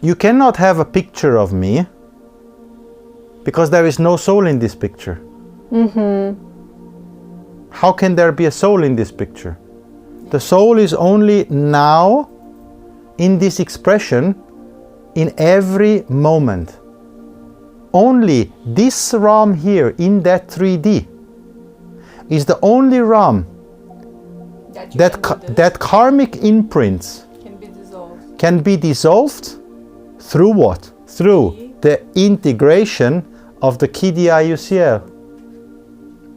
you cannot have a picture of me because there is no soul in this picture. How can there be a soul in this picture? The soul is only now in this expression in every moment. Only this realm here in that 3D is the only realm that karmic imprints can be dissolved through what? Through the integration of the KDIUCL,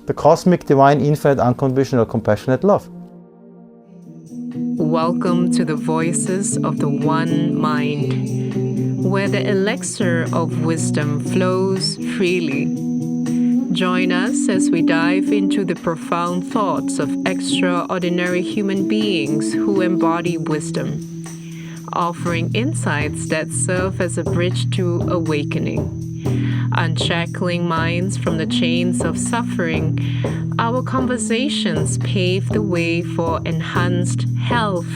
the cosmic, divine, infinite, unconditional, compassionate love. Welcome to the Voices of the One Mind, where the elixir of wisdom flows freely. Join us as we dive into the profound thoughts of extraordinary human beings who embody wisdom, offering insights that serve as a bridge to awakening. Unshackling minds from the chains of suffering, our conversations pave the way for enhanced health,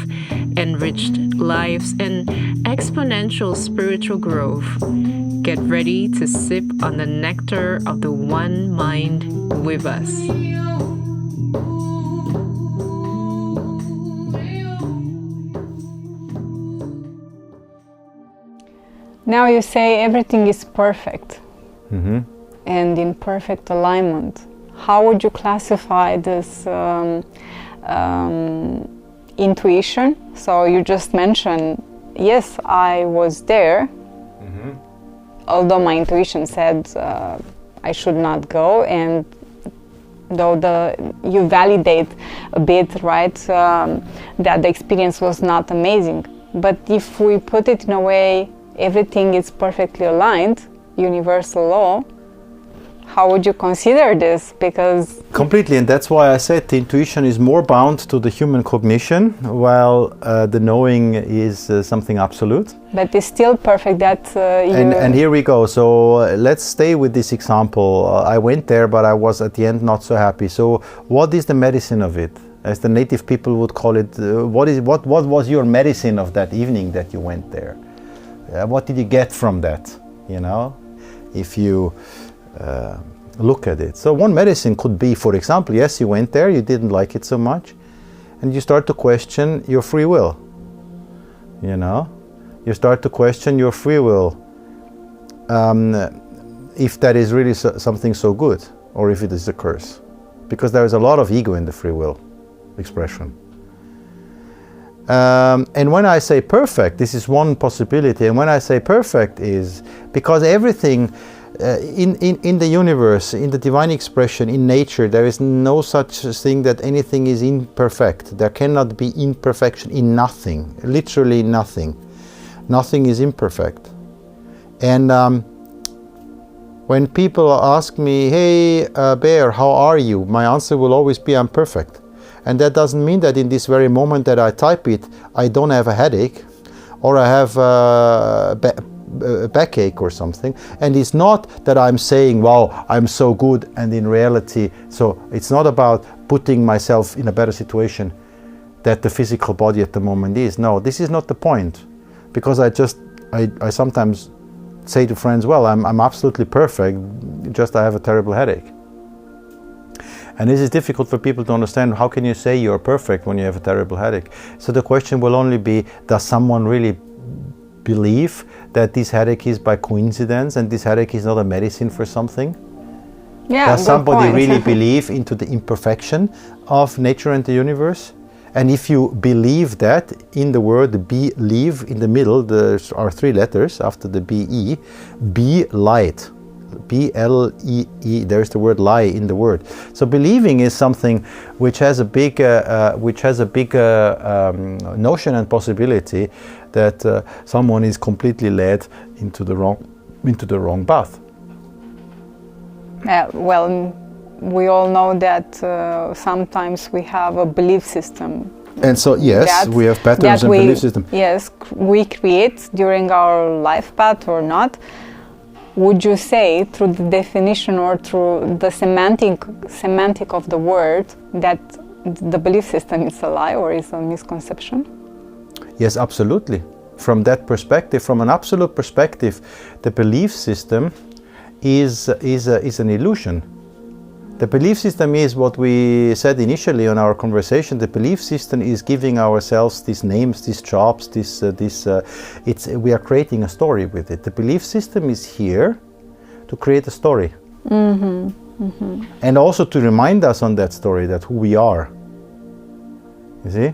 enriched lives, and exponential spiritual growth. Get ready to sip on the nectar of the One Mind with us. Now you say everything is perfect and in perfect alignment. How would you classify this intuition? So you just mentioned, yes, I was there, although my intuition said I should not go, and though you validate a bit, right, that the experience was not amazing. But if we put it in a way, everything is perfectly aligned, universal law, how would you consider this? Because completely, and that's why I said the intuition is more bound to the human cognition, while the knowing is something absolute. But it's still perfect that and here we go. So let's stay with this example. I went there, but I was at the end not so happy. So what is the medicine of it? As the native people would call it, what was your medicine of that evening that you went there? What did you get from that? You know, if you look at it. So one medicine could be, for example, yes, you went there, you didn't like it so much, and you start to question your free will. You know, you start to question your free will, if that is really something so good, or if it is a curse, because there is a lot of ego in the free will expression. And when I say perfect, this is one possibility. And when I say perfect is because everything in the universe, in the divine expression, in nature, there is no such thing that anything is imperfect. There cannot be imperfection in nothing, literally nothing. Nothing is imperfect. And when people ask me, hey, Bear, how are you? My answer will always be, I'm perfect. And that doesn't mean that in this very moment that I type it, I don't have a headache or I have a backache or something. And it's not that I'm saying, wow, I'm so good, and in reality, so it's not about putting myself in a better situation that the physical body at the moment is. No, this is not the point. Because I sometimes say to friends, well, I'm absolutely perfect, just I have a terrible headache. And this is difficult for people to understand. How can you say you're perfect when you have a terrible headache? So the question will only be, does someone really believe that this headache is by coincidence and this headache is not a medicine for something? Yeah, does somebody really believe into the imperfection of nature and the universe? And if you believe that, in the word believe, in the middle, there are three letters after the B-E, be light. B-L-E-E, there's the word lie in the word. So believing is something which has a big notion and possibility that someone is completely led into the wrong path. Well, we all know that sometimes we have a belief system. And so, yes, we have patterns and belief system. Yes, we create during our life path or not. Would you say, through the definition or through the semantic of the word, that the belief system is a lie or is a misconception? Yes, absolutely. from that perspective, from an absolute perspective, the belief system is an illusion. The belief system is what we said initially on our conversation. The belief system is giving ourselves these names, these jobs, we are creating a story with it. The belief system is here to create a story. Mm-hmm. Mm-hmm. And also to remind us on that story that who we are. You see?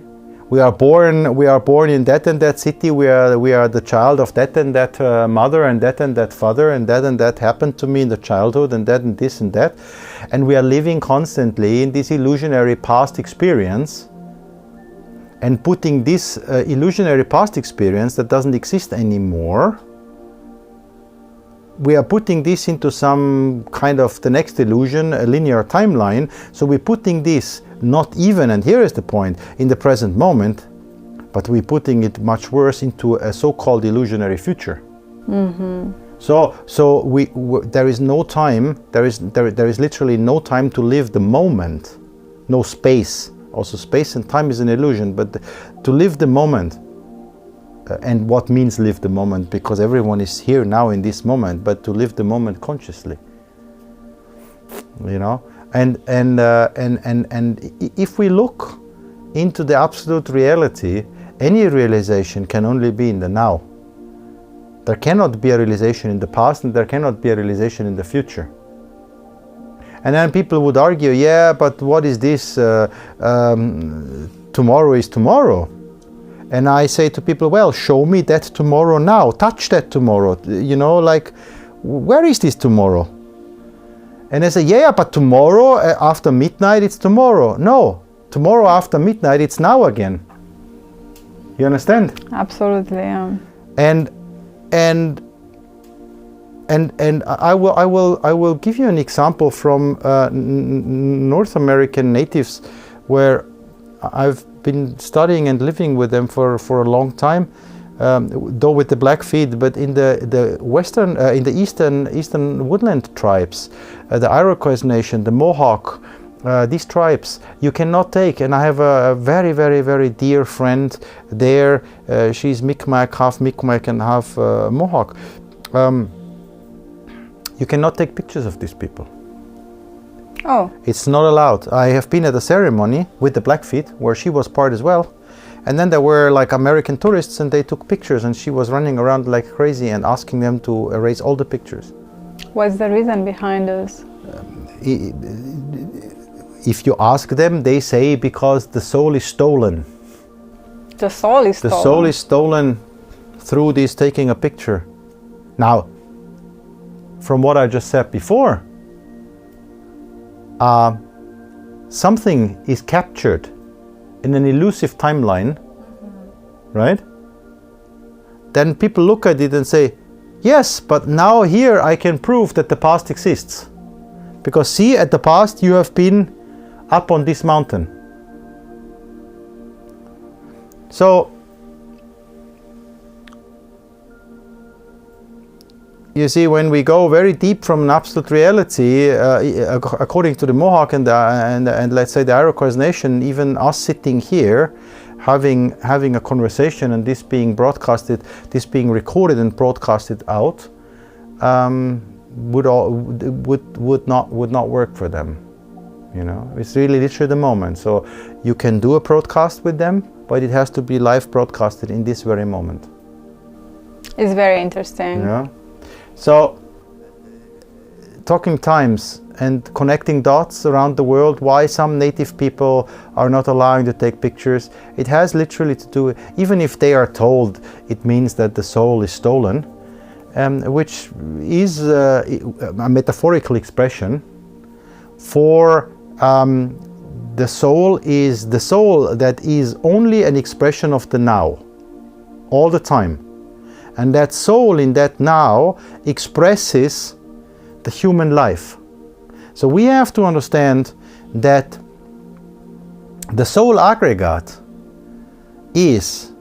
We are born in that and that city. We are the child of that and that mother and that father, and that happened to me in the childhood, and that and this and that. And we are living constantly in this illusionary past experience, and putting this illusionary past experience that doesn't exist anymore, we are putting this into some kind of the next illusion, a linear timeline. So we're putting this not even, and here is the point, in the present moment, but we're putting it much worse into a so-called illusionary future. Mm-hmm. So there is no time, there is literally no time to live the moment, no space. Also space and time is an illusion, but to live the moment, and what means live the moment, because everyone is here now in this moment, but to live the moment consciously, you know. And if we look into the absolute reality, any realization can only be in the now. There cannot be a realization in the past, and there cannot be a realization in the future. And then people would argue, yeah, but what is this? Tomorrow is tomorrow. And I say to people, well, show me that tomorrow now. Touch that tomorrow. You know, like, where is this tomorrow? And I say, yeah, but tomorrow after midnight, it's tomorrow. No, tomorrow after midnight, it's now again. You understand? Absolutely, yeah. And I will give you an example from North American natives, where I've been studying and living with them for a long time, though with the Blackfeet, but in the western, in the eastern woodland tribes, the Iroquois Nation, the Mohawk, these tribes, you cannot take. And I have a very, very, very dear friend there. She's Mi'kmaq, half Mi'kmaq and half Mohawk. You cannot take pictures of these people. Oh. It's not allowed. I have been at a ceremony with the Blackfeet where she was part as well. And then there were like American tourists, and they took pictures, and she was running around like crazy and asking them to erase all the pictures. What's the reason behind this? If you ask them, they say because the soul is stolen. The soul is stolen? The soul is stolen through this taking a picture. Now, from what I just said before, something is captured in an elusive timeline, right? Then people look at it and say, yes, but now here I can prove that the past exists. Because see, at the past you have been up on this mountain. So, you see, when we go very deep from an absolute reality, according to the Mohawk and let's say the Iroquois Nation, even us sitting here, having a conversation and this being broadcasted, this being recorded and broadcasted out, would not work for them. You know, it's really literally the moment. So you can do a broadcast with them, but it has to be live broadcasted in this very moment. It's very interesting. You know? So, talking times and connecting dots around the world, why some native people are not allowing to take pictures, it has literally to do, even if they are told it means that the soul is stolen, which is a metaphorical expression for the soul is the soul that is only an expression of the now, all the time. And that soul in that now expresses the human life. So we have to understand that the soul aggregate is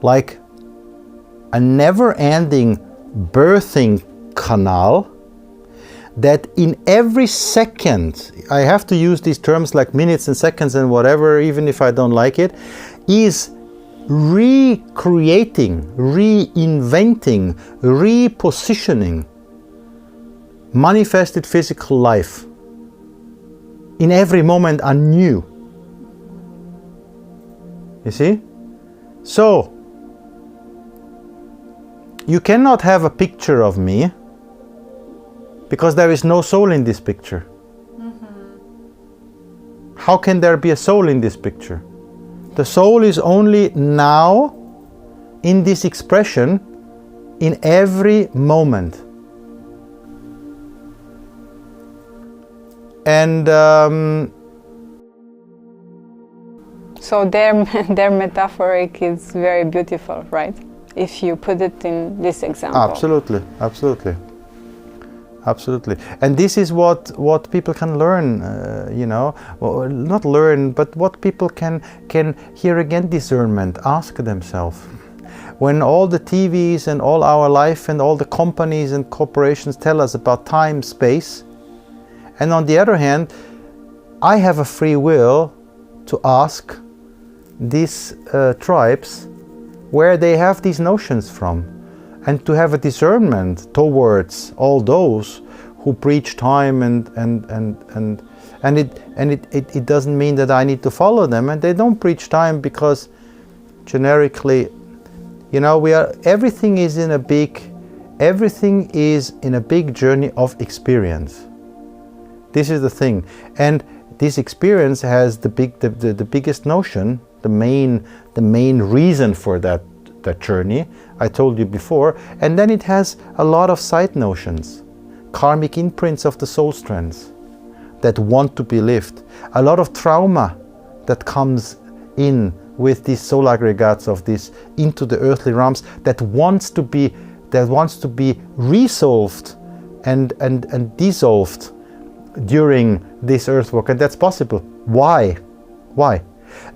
like a never-ending birthing canal that in every second, I have to use these terms like minutes and seconds and whatever, even if I don't like it, is recreating, reinventing, repositioning manifested physical life in every moment anew. You see? So, you cannot have a picture of me because there is no soul in this picture. How can there be a soul in this picture? The soul is only now in this expression in every moment. And so their metaphoric is very beautiful, right? If you put it in this example. Absolutely, absolutely. Absolutely. And this is what people can learn, well, not learn, but what people can here again, discernment, ask themselves. When all the TVs and all our life and all the companies and corporations tell us about time, space, and on the other hand, I have a free will to ask these tribes where they have these notions from, and to have a discernment towards all those who preach time and it doesn't mean that I need to follow them, and they don't preach time because generically, everything is in a big journey of experience. This is the thing, and this experience has the biggest notion, the main reason for that journey, I told you before, and then it has a lot of side notions, karmic imprints of the soul strands that want to be lived, a lot of trauma that comes in with these soul aggregates of this into the earthly realms that wants to be resolved and dissolved during this earth work, and that's possible. Why?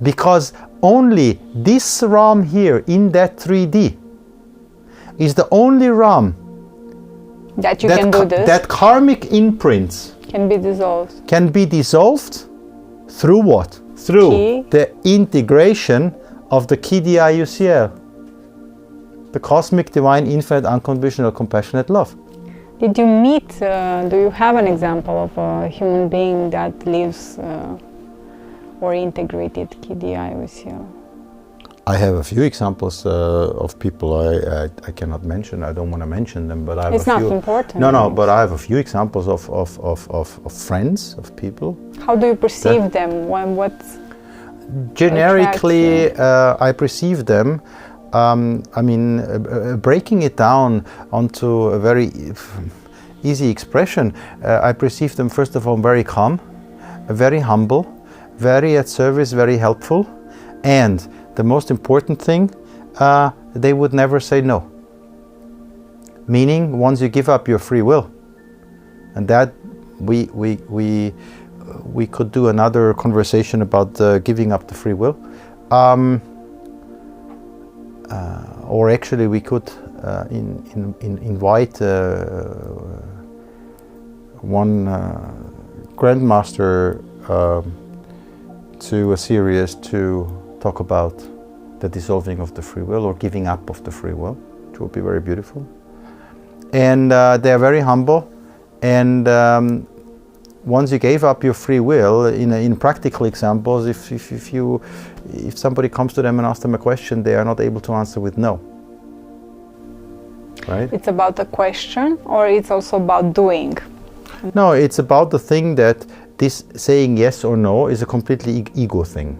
Because only this realm here in that 3D is the only realm that you can do this. That karmic imprints can be dissolved. Can be dissolved through what? Through the integration of the Ki Di UCL, the cosmic, divine, infinite, unconditional, compassionate love. Did you meet, do you have an example of a human being that lives or integrated Ki Di UCL? I have a few examples of people I cannot mention. I don't want to mention them, but I have it's a few. It's not important. No, but I have a few examples of friends, of people. How do you perceive them? What generically, I perceive them. Breaking it down onto a very easy expression, I perceive them first of all very calm, very humble, very at service, very helpful, and the most important thing, they would never say no. Meaning, once you give up your free will, and that we could do another conversation about giving up the free will, or actually we could invite one grandmaster to a series to talk about the dissolving of the free will or giving up of the free will, which would be very beautiful. And they are very humble, and once you gave up your free will, in practical examples, if somebody comes to them and asks them a question, they are not able to answer with no. Right? It's about the question, or it's also about doing? No, it's about the thing that this saying yes or no is a completely ego thing.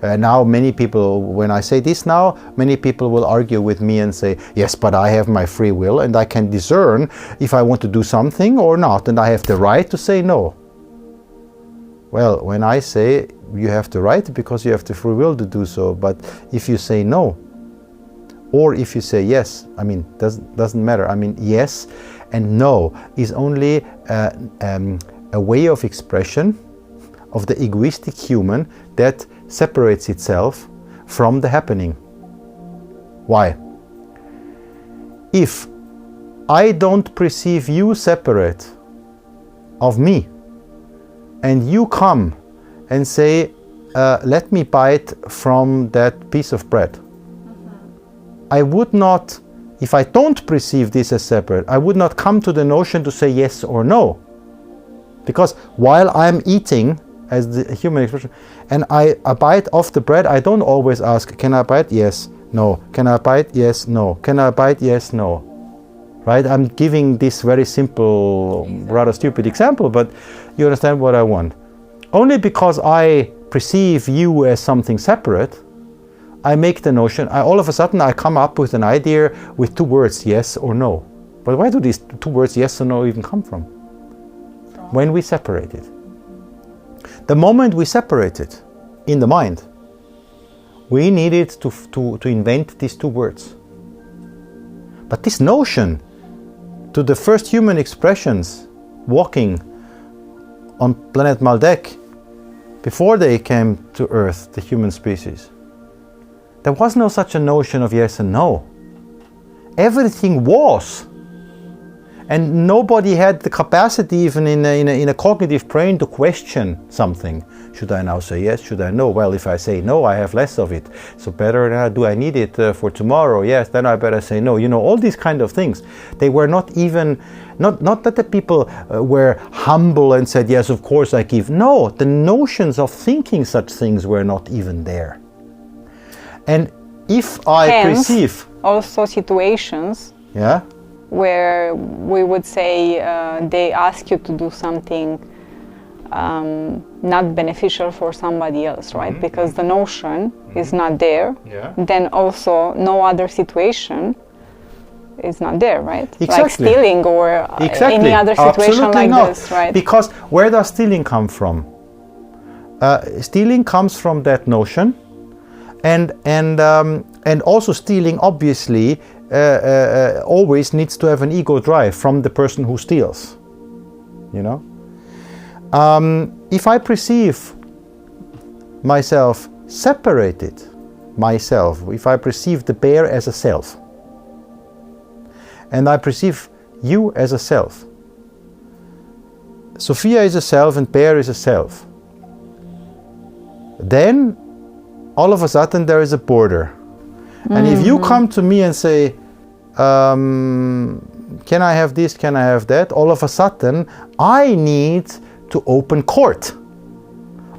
Now many people, when I say this now, many people will argue with me and say, yes, but I have my free will and I can discern if I want to do something or not, and I have the right to say no. Well, when I say you have the right because you have the free will to do so, but if you say no, or if you say yes, doesn't matter. Yes and no is only a way of expression of the egoistic human that separates itself from the happening. Why? If I don't perceive you separate of me, and you come and say, let me bite from that piece of bread. I would not, if I don't perceive this as separate, I would not come to the notion to say yes or no. Because while I'm eating, as the human expression, and I bite off the bread, I don't always ask, can I bite? Yes, no. Can I bite? Yes, no. Can I bite? Yes, no. Right? I'm giving this very simple, rather stupid example, but you understand what I want. Only because I perceive you as something separate, I make the notion, all of a sudden I come up with an idea with two words, yes or no. But where do these two words, yes or no, even come from? When we separate it. The moment we separate it in the mind, we needed to invent these two words. But this notion, to the first human expressions walking on planet Maldek, before they came to Earth, the human species, there was no such a notion of yes and no. Everything was. And nobody had the capacity, even in a cognitive brain, to question something. Should I now say yes? Should I no? Well, if I say no, I have less of it. So better, do I need it for tomorrow? Yes, then I better say no. You know, all these kind of things. They were not even, not that the people were humble and said, yes, of course I give. No, the notions of thinking such things were not even there. And if I perceive... also situations... Yeah? Where we would say they ask you to do something not beneficial for somebody else, right? Mm-hmm. Because the notion is not there. Yeah. Then also no other situation is not there, right? Exactly. Like stealing or any other situation. Absolutely like not. This, right? Because where does stealing come from? Stealing comes from that notion, and also stealing obviously always needs to have an ego drive from the person who steals, you know. If I perceive myself separated, if I perceive the bear as a self, and I perceive you as a self, Sophia is a self and bear is a self, then all of a sudden there is a border. And if you come to me and say, can I have this, can I have that? All of a sudden, I need to open court.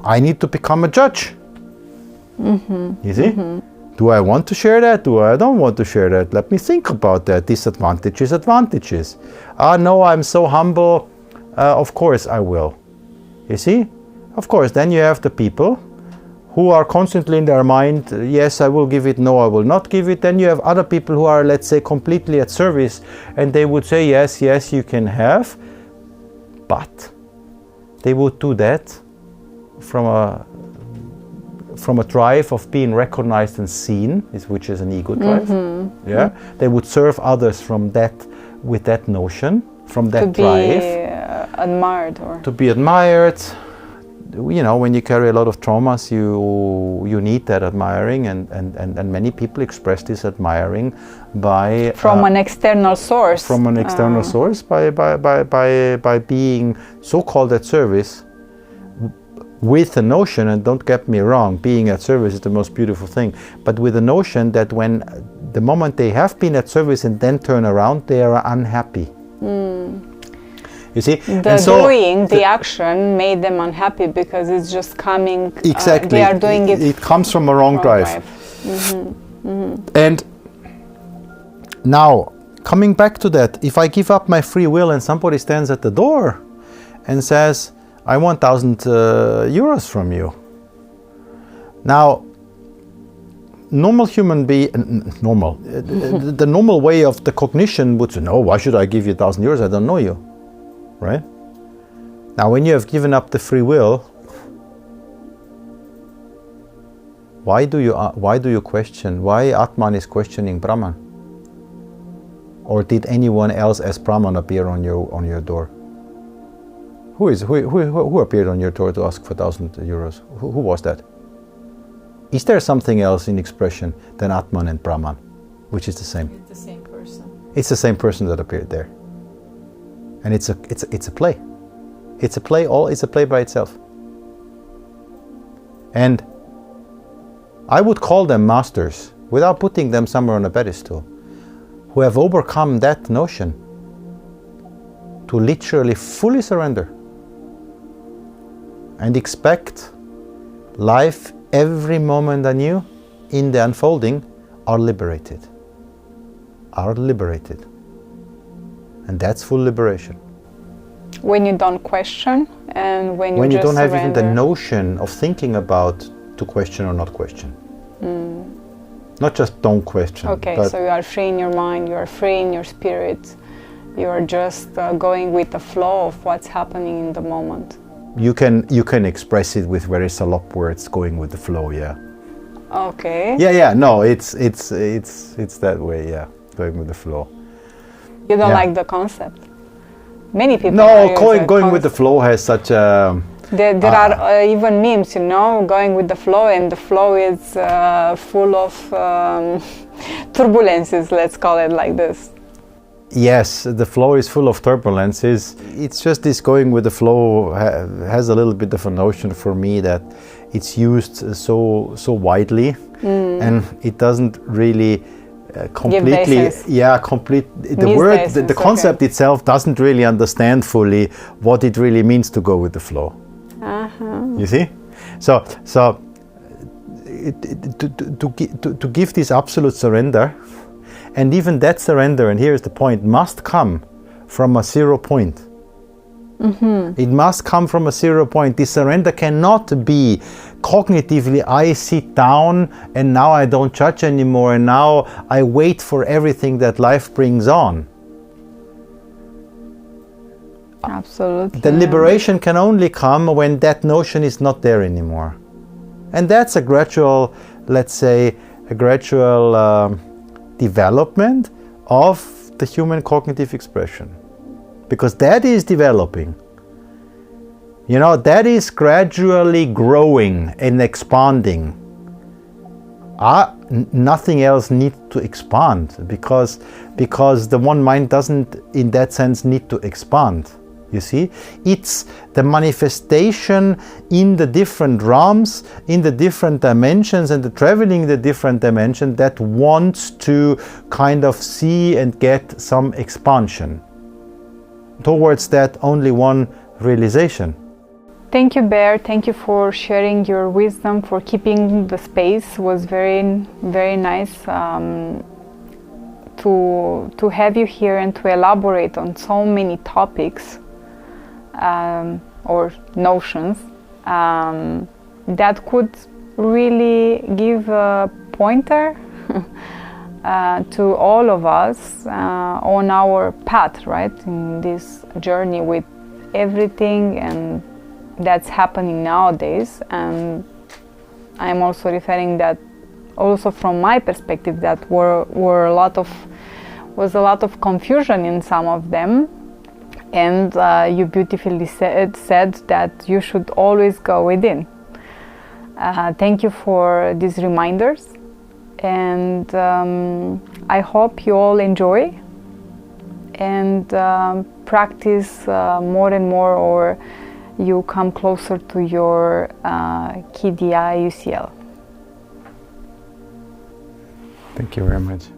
I need to become a judge. Mm-hmm. You see? Mm-hmm. Do I want to share that? Do I don't want to share that? Let me think about that. Disadvantages, advantages. No, I'm so humble. Of course I will. You see? Of course, then you have the people who are constantly in their mind, yes, I will give it, no, I will not give it. Then you have other people who are, let's say, completely at service, and they would say, yes, yes, you can have, but they would do that from a drive of being recognized and seen, which is an ego drive. Mm-hmm. Yeah, mm-hmm. They would serve others from that, with that notion, from that drive. To be admired. You know, when you carry a lot of traumas, you need that admiring, and many people express this admiring by from an external source. From an external source, by being so-called at service with the notion, and don't get me wrong, being at service is the most beautiful thing, but with the notion that when the moment they have been at service and then turn around, they are unhappy. You see, the action made them unhappy because it's just coming. Exactly, they are doing it. It comes from a wrong drive. Mm-hmm. Mm-hmm. And now, coming back to that, if I give up my free will and somebody stands at the door and says, "I want 1,000 euros from you," now, normal human being, the normal way of the cognition would say, "No, why should I give you 1,000 euros? I don't know you." Right? Now, when you have given up the free will, why do you question? Why Atman is questioning Brahman? Or did anyone else as Brahman appear on your door? Who appeared on your door to ask for 1,000 euros? Who was that? Is there something else in expression than Atman and Brahman, which is the same? It's the same person. It's the same person that appeared there. And it's a play. It's a play by itself. And I would call them masters, without putting them somewhere on a pedestal, who have overcome that notion to literally fully surrender and expect life every moment anew in the unfolding, are liberated. And that's full liberation. When you don't question, and when you just don't have surrender. even the notion of thinking about to question or not question. Not just don't question. Okay, but so you are free in your mind, you are free in your spirit, you are just going with the flow of what's happening in the moment. you can express it with very salop words, going with the flow. Yeah. Okay. Yeah. No, it's that way. Yeah, going with the flow. You don't Yeah. like the concept. Many people. No, going with the flow has such a. There are even memes, going with the flow, and the flow is full of turbulences, let's call it like this. Yes, the flow is full of turbulences. It's just this going with the flow has a little bit of a notion for me that it's used so widely, and it doesn't really completely, the word, the concept itself doesn't really understand fully what it really means to go with the flow. You see, so to give this absolute surrender, and even that surrender, and here is the point, must come from a 0 point. It must come from a 0 point. This surrender cannot be cognitively, I sit down and now I don't judge anymore and now I wait for everything that life brings on. Absolutely. The liberation can only come when that notion is not there anymore. And that's a gradual, let's say, development of the human cognitive expression. Because that is developing. That is gradually growing and expanding. Nothing else needs to expand because the one mind doesn't, in that sense, need to expand. You see, it's the manifestation in the different realms, in the different dimensions, and the traveling the different dimensions that wants to kind of see and get some expansion towards that only one realization. Thank you, Bear. Thank you for sharing your wisdom, for keeping the space. It was very, very nice to have you here and to elaborate on so many topics or notions that could really give a pointer to all of us on our path, right, in this journey with everything and that's happening nowadays. And I'm also referring that also from my perspective that was a lot of confusion in some of them, and you beautifully said that you should always go within. Thank you for these reminders, and I hope you all enjoy and practice more and more, or you come closer to your KDI UCL. Thank you very much.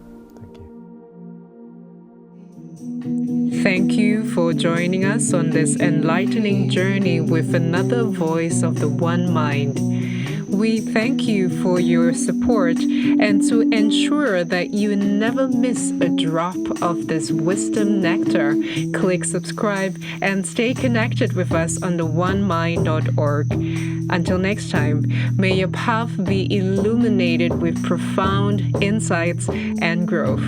Thank you for joining us on this enlightening journey with another voice of the One Mind. We thank you for your support, and to ensure that you never miss a drop of this wisdom nectar, click subscribe and stay connected with us on the onemind.org. Until next time, may your path be illuminated with profound insights and growth.